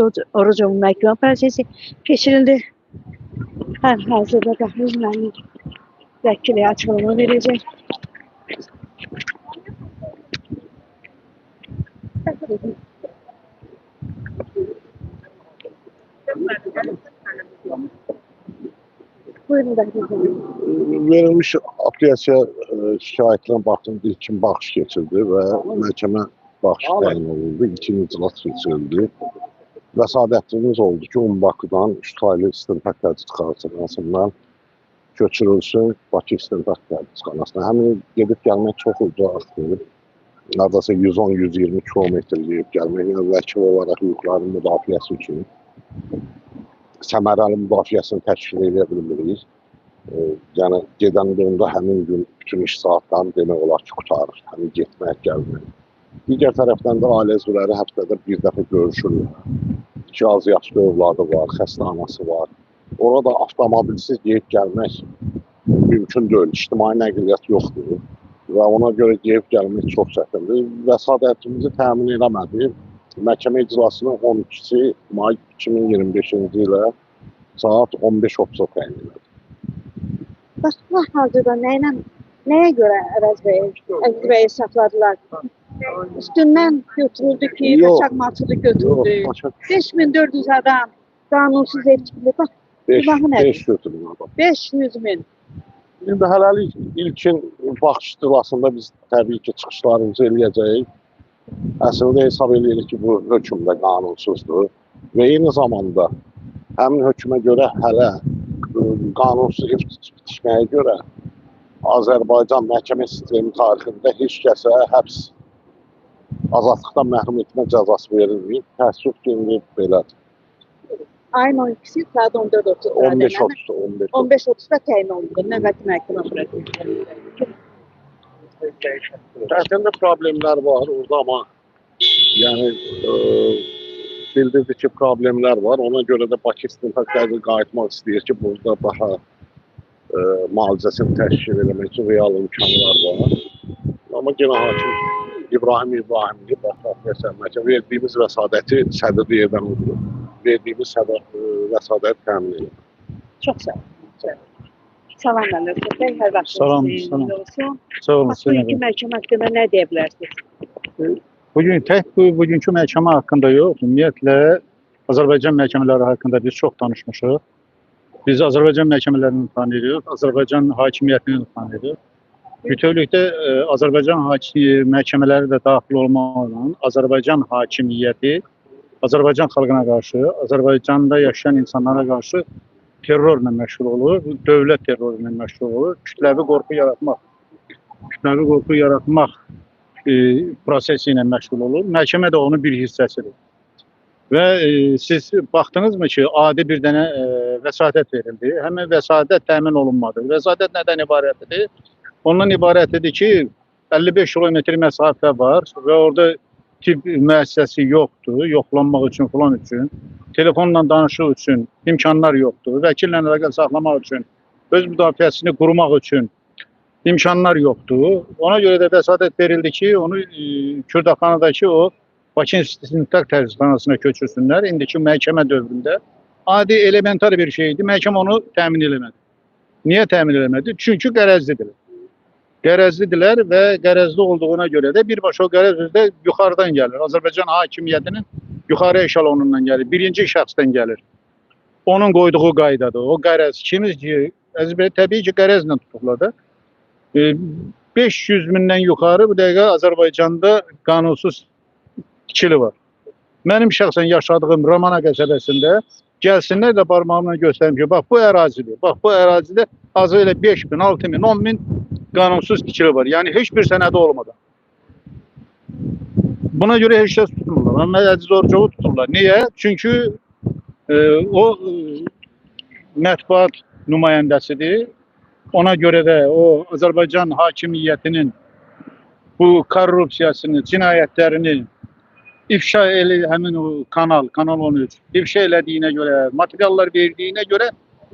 Orucun məhkəmə prosesi keçirildi. Hər hazırda da müəllim vəkili açıqlama verəcək. Buyurun da. Verilmiş apellyasiya şikayətlərinə baxdım, ilkin baxış keçirdi və məhkəmə baxışı təyin olundu, ilkin iclas keçirildi. Vəsadətimiz oldu ki, Bakıdan Şutaylı İstintaq Tədqiqatxanasından köçürülsün Bakı İstintaq Tədqiqatxanasına. Həmin gedib gəlmək çox uzaqdır. Neredeyse 110-120 kilometre gedib gəlmək. Yəni vəkil olaraq hüquqların müdafiəsi üçün səmərəli müdafiəsini təşkil edə bilmirik. Yəni gedəndə onda həmin gün bütün iş saatlarını demək olar ki, qutarır. Həmin getmək, gəlmək. Digər tərəfdən də ailə üzvləri həftədə bir dəfə görüşürlər. 2 az yaşlı övladı var, xəstə anası var. Orada avtomobilsiz gedib gəlmək mümkün deyil. İctimai nəqliyyat yoxdur və ona görə gedib gəlmək çox çətindir. Vəsadətimizi təmin eləmədi. Məhkəmə iclasını 12 may 2025-ci ilə saat 15:30-da təyin elədi. Başqa hazırda nəyə görə Əziz bəyi saxladılar? Üstündən götürüldü ki, qaçaq maçıdı götürdü. 5400 adam qanunsuz ev tikildi. Bax, 5 götürüldü. 500 min. İndi hələlik ilkin baxış iclasında biz təbii ki, çıxışlarımızı eləyəcəyik. Əslində hesab edirik ki, bu hökm də qanunsuzdur və eyni zamanda həmin hökmə görə hələ qanunsuz ev tikməyə görə Azərbaycan məhkəmə sistemi tarixində heç kəsə həbs azadlıqdan məhrum etmə cəzası verilməyib. Təəssüf ki, indi belədir. Ayın 12-si saat 14:30. 15:30-da təyin olundu. Növbəti məhkəmə prosesi. Təhlükəsizlik problemlər var orada, amma yəni bildirdi ki, problemlər var. Ona görə də Bakı İstintaq Tədqiqatına qayıtmaq istəyir ki, burada daha müalicəsini təşkil etmək üçün real imkanlar var. Amma yenə hakim İbrahim İbrahimli məhkəmə verdiyimiz vəsadəti sədrlik edən oldu. Verdiyimiz vəsadət təmin edir. Çox sağ olun. Salam Əlövsət bəy, hər vaxtınız xeyirli olsun. Sağ olun. Bugünkü məhkəmə haqqında nə deyə bilərsiniz? Bugünkü məhkəmə haqqında yox, ümumiyyətlə Azərbaycan məhkəmələri haqqında biz çox danışmışıq. Biz Azərbaycan məhkəmələrini tanıyırıq, Azərbaycan hakimiyyətini tanıyırıq. Bütövlükdə Azərbaycan məhkəmələri də daxil olmaqla Azərbaycan hakimiyyəti Azərbaycan xalqına qarşı, Azərbaycanda yaşayan insanlara qarşı terrorla məşğul olur, dövlət terrorla məşğul olur, kütləvi qorxu yaratmaq prosesi ilə məşğul olur. Məhkəmə də onun bir hissəsidir. Və siz baxdınızmı ki, adi bir dənə vəsadət verildi. Həmin vəsadət təmin olunmadı. Vəsadət nədən ibarətdir? Ondan ibarətdir ki, 55 kilometr məsafə var və orada tibb müəssisəsi yoxdur, yoxlanmaq üçün falan üçün, telefonla danışıq üçün imkanlar yoxdur, vəkillə əlaqə saxlamaq üçün, öz müdafiəsini qurmaq üçün imkanlar yoxdur. Ona görə də vəsadət verildi ki, onu Kürdəxanadakı o Bakı İstintaq Tədqiqatxanasına köçürsünlər. İndiki məhkəmə dövründə adi elementar bir şeydi. Məhkəmə onu təmin eləmədi. Niyə təmin eləmədi? Çünki qərəzlidirlər. Qərəzlidirlər və qərəzli olduğuna görə də birbaşa o qərəz də yuxarıdan gəlir. Azərbaycan hakimiyyətinin yuxarı eşalonundan gəlir. Birinci şəxsdən gəlir. Onun qoyduğu qaydadır. O qərəz kimiz ki, Əziz bəy, təbii ki, qərəzlə tutublar da. 500 mindən yuxarı bu dəqiqə Azərbaycanda qanunsuz tikili var. Mənim şəxsən yaşadığım Ramana qəsəbəsində gəlsinlər də barmağımla göstərim ki, bax bu ərazidir. Bax bu ərazidə azı elə 5 min, 6 min, 10 min qanunsuz tikili var. Yəni heç bir sənədi olmadan. Buna görə heç kəs tutmurlar. Amma Əziz Orucovu tuturlar. Niyə? Çünki o mətbuat nümayəndəsidir. Ona görə də o Azərbaycan hakimiyyətinin bu korrupsiyasını, cinayətlərini ifşa həmin o Kanal 13 ifşa elədiyinə görə, materiallar verdiyinə görə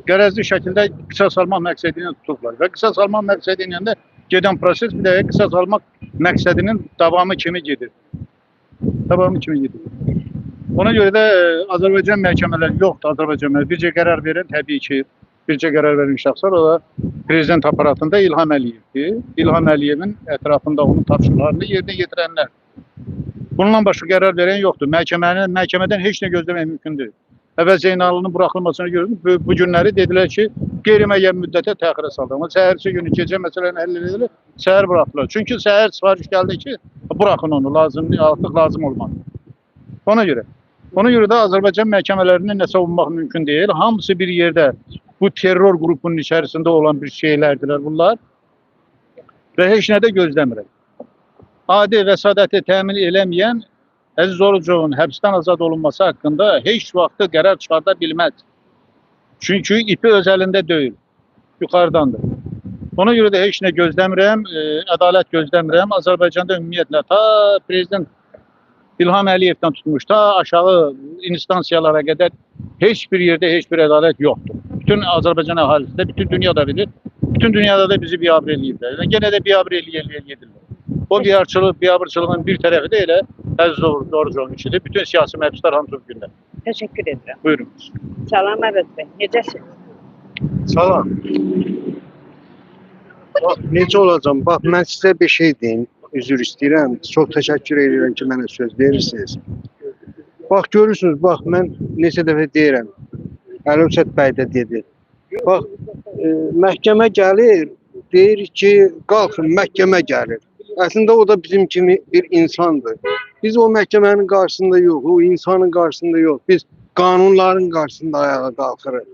qərəzli şəkildə qisas almaq məqsədi ilə tutublar. Və qisas almaq məqsədi ilə də gedən proses bir də qisas almaq məqsədinin davamı kimi gedir. Ona görə də Azərbaycan məhkəmələri yoxdur. Azərbaycan məhkəmələri bircə qərar verən təbii ki, bircə qərar verən şəxslər o da prezident aparatında İlham Əliyevdir. İlham Əliyevin ətrafında onun tapşırıqlarını yerinə yetirənlər. Bununla başqa qərar verən yoxdur. Məhkəmədən heç nə gözləmək mümkün deyil. Əvvəl Zeynalının buraxılmasını gördüm. Bu günləri dedilər ki, qeyri-müəyyən müddətə təxirə saldı. Amma səhərsi günü gecə məsələni həll edilir, səhər buraxdılar. Çünki səhər sifariş gəldi ki, buraxın onu, artıq lazım olmadı. Ona görə də Azərbaycan məhkəmələrini nəsə olmaq mümkün deyil. Hamısı bir yerdə bu terror qrupunun içərisində olan bir şeylərdirlər bunlar. Və heç nə də gözləmirəm. Adi vəsadəti təmin eləməyən Əziz Orucovun həbsdən azad olunması haqqında heç vaxtı qərar çıxarda bilməz. Çünki ipi öz əlində deyil, yuxarıdandır. Ona görə də heç nə gözləmirəm, ədalət gözləmirəm. Azərbaycanda ümumiyyətlə ta prezident İlham Əliyevdən tutmuş, ta aşağı instansiyalara qədər heç bir yerdə heç bir ədalət yoxdur. Bütün Azərbaycan əhalisində, bütün dünyada bilir. Bütün dünyada da bizi biabr eləyirlər. Yenə də biabr eləyirlər. O biabırçılığın bir tərəfi də elə Əziz Orucovun işidir. Bütün siyasi məhbuslar hamısı bu gündə. Teşekkür ederim. Buyurun. Salam Məhəmməd bəy. Necəsiz? Salam. Bax, necə olacam? Bax, mən sizə bir şey deyim. Üzr istəyirəm. Çox təşəkkür edirəm ki, mənə söz verirsiniz. Bax, görürsünüz, bax, mən neçə dəfə deyirəm. Əlövsət bəy də dedi. Bax, məhkəmə gəlir, deyir ki, qalxın, məhkəmə gəlir. Əslində o da bizim kimi bir insandır. Biz o məhkəmənin qarşısında yox, o insanın qarşısında yox. Biz qanunların qarşısında ayağa qalxırıq.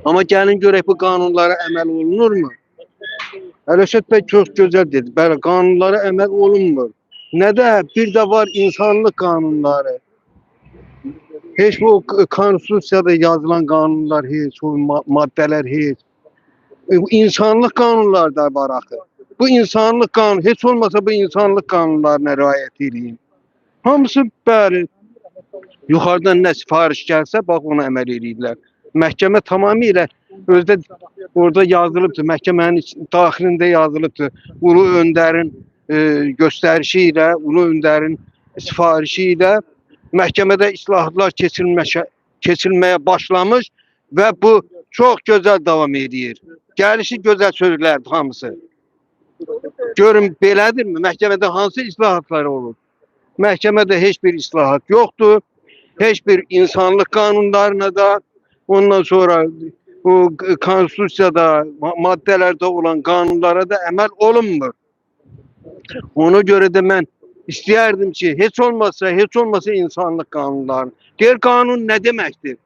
Amma gəlin görək bu qanunlara əməl olunurmu? Əlövsət bəy çox gözəl dedi. Bəli, qanunlara əməl olunmur. Nə də bir də var insanlıq qanunları. Heç bu konstitusiyada yazılan qanunlar heç, o maddələr heç. İnsanlıq qanunları da var axı. Bu insanlıq qanunu, heç olmasa bu insanlıq qanunlarına riayət edin. Hamısı bəli. Yuxarıdan nə sifariş gəlsə, bax ona əməl edirlər. Məhkəmə tamamilə özdə orada yazılıbdır, məhkəmənin daxilində yazılıbdır. Ulu öndərin göstərişi ilə, ulu öndərin sifarişi ilə məhkəmədə islahatlar keçirilməyə başlamış və bu çox gözəl davam edir. Gəlişi gözəl sözlərdir hamısı. Görün belədirmi? Məhkəmədə hansı islahatlar olur? Məhkəmədə heç bir islahat yoxdur. Heç bir insanlıq qanunlarına da, ondan sonra o konstitusiyada, maddələrdə olan qanunlara da əməl olunmur. Ona görə də mən istəyərdim ki, heç olmasa insanlıq qanunları. Deyir, qanun nə deməkdir?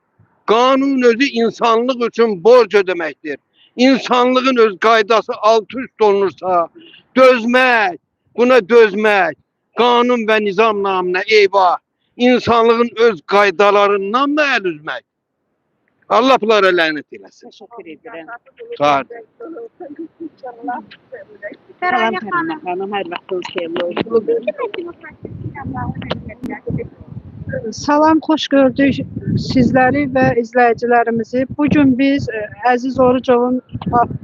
Qanun özü insanlıq üçün borc ödəməkdir. İnsanlığın öz qaydası alt-üst olunursa, dözmək, buna dözmək, qanun və nizam namına eyvah, insanlığın öz qaydalarından mı əl üzmək? Allah bunlara lənət eləsin. Teşekkür ederim. Sağ olun. Salam Fəridə xanım, hər vaxtınız xeyirli olsun. Salam, xoş gördük sizləri və izləyicilərimizi. Bugün biz Əziz Orucovun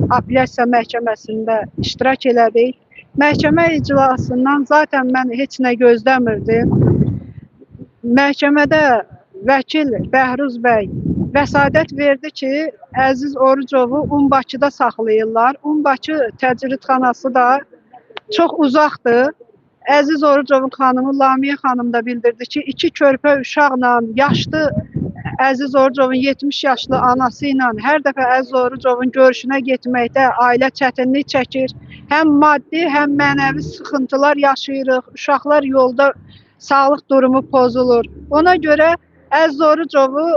apellyasiya məhkəməsində iştirak elədik. Məhkəmə iclasından zaten mən heç nə gözləmirdim. Məhkəmədə vəkil Bəhruz bəy vəsadət verdi ki, Əziz Orucovu Bakıda saxlayırlar. Bakı təcridxanası da çox uzaqdır. Əziz Orucovun xanımı Lamiyə xanım da bildirdi ki, 2 körpə uşaqla, yaşlı Əziz Orucovun 70 yaşlı anası ilə hər dəfə Əziz Orucovun görüşünə getməkdə ailə çətinlik çəkir. Həm maddi, həm mənəvi sıxıntılar yaşayırıq. Uşaqlar yolda sağlıq durumu pozulur. Ona görə Əziz Orucovu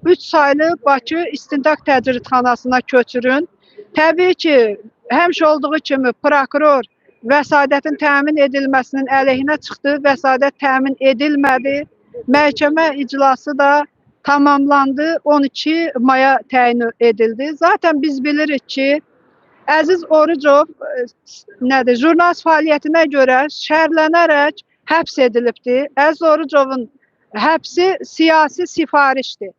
3 saylı Bakı İstintaq Təcridxanasına köçürün. Təbii ki, həmişə olduğu kimi prokuror vəsadətin təmin edilməsinin əleyhinə çıxdı. Vəsadət təmin edilmədi. Məhkəmə iclası da tamamlandı. 12 maya təyin edildi. Zaten biz bilirik ki, Əziz Orucov jurnalist fəaliyyətinə görə şərlənərək həbs edilibdir. Əziz Orucovun həbsi siyasi sifarişdir.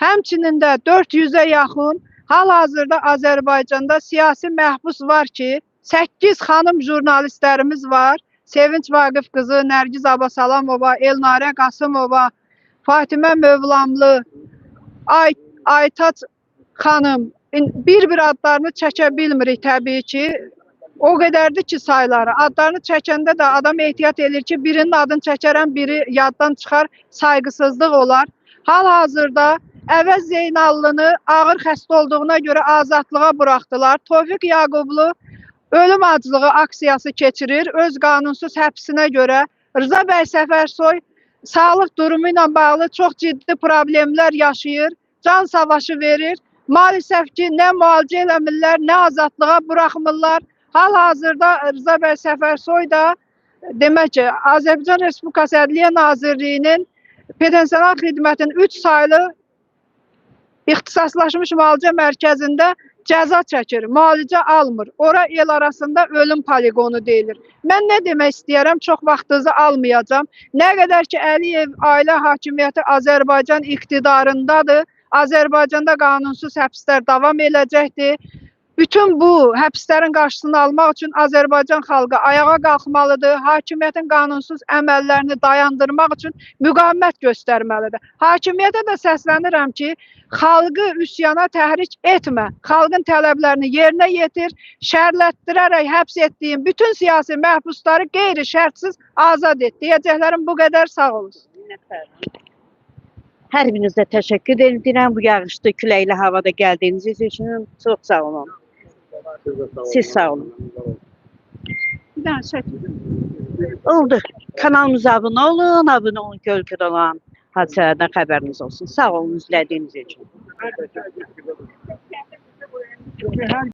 Həmçinin də 400-ə yaxın hal-hazırda Azərbaycanda siyasi məhbus var ki, 8 xanım jurnalistlərimiz var. Sevinç Vaqif qızı, Nərgiz Abasalamova, Elnarə Qasımova, Fatimə Mövlamlı, Aytaç xanım bir adlarını çəkə bilmirik təbii ki. O qədərdir ki sayları. Adlarını çəkəndə də adam ehtiyat edir ki, birinin adını çəkərəm, biri yaddan çıxar, sayğısızlıq olar. Hal-hazırda Əvəz Zeynallını ağır xəstə olduğuna görə azadlığa buraxdılar. Tofiq Yaqublu ölüm acılığı aksiyası keçirir. Öz qanunsuz həbsinə görə Rza bəy Səfərsoy sağlıq durumu ilə bağlı çox ciddi problemlər yaşayır. Can savaşı verir. Maalesef ki, nə müalicə eləmirlər, nə azadlığa buraxmırlar. Hal-hazırda Rza bəy Səfərsoy da demək ki, Azərbaycan Respublikası Ədliyyə Nazirliyinin Pensiya xidmətinin 3 saylı ixtisaslaşmış müalicə mərkəzində cəza çəkir, müalicə almır. Ora el arasında ölüm poligonu deyilir. Mən nə demək istəyərəm, çox vaxtınızı almayacağım. Nə qədər ki, Əliyev ailə hakimiyyəti Azərbaycan iqtidarındadır, Azərbaycanda qanunsuz həbslər davam edəcəkdir. Bütün bu həbslərin qarşısını almaq üçün Azərbaycan xalqı ayağa qalxmalıdır. Hakimiyyətin qanunsuz əməllərini dayandırmaq üçün müqavimət göstərməlidir. Hakimiyyətə də səslənirəm ki, xalqı üsyana təhrik etmə. Xalqın tələblərini yerinə yetir. Şərtlətdirərək həbs etdiyin bütün siyasi məhbusları qeyri-şərtsiz azad et. Deyəcəklərim bu qədər, sağ olun. Hər birinizə təşəkkür edirəm bu yağışlı, küləkli havada gəldiyiniz üçün. Çox sağ olun. Siz sağ olun. Bir dənə çəkin. Oldu. Kanalımıza abunə olun ki, ölkədə olan hadisələrdən xəbəriniz olsun. Sağ olun izlədiyiniz üçün.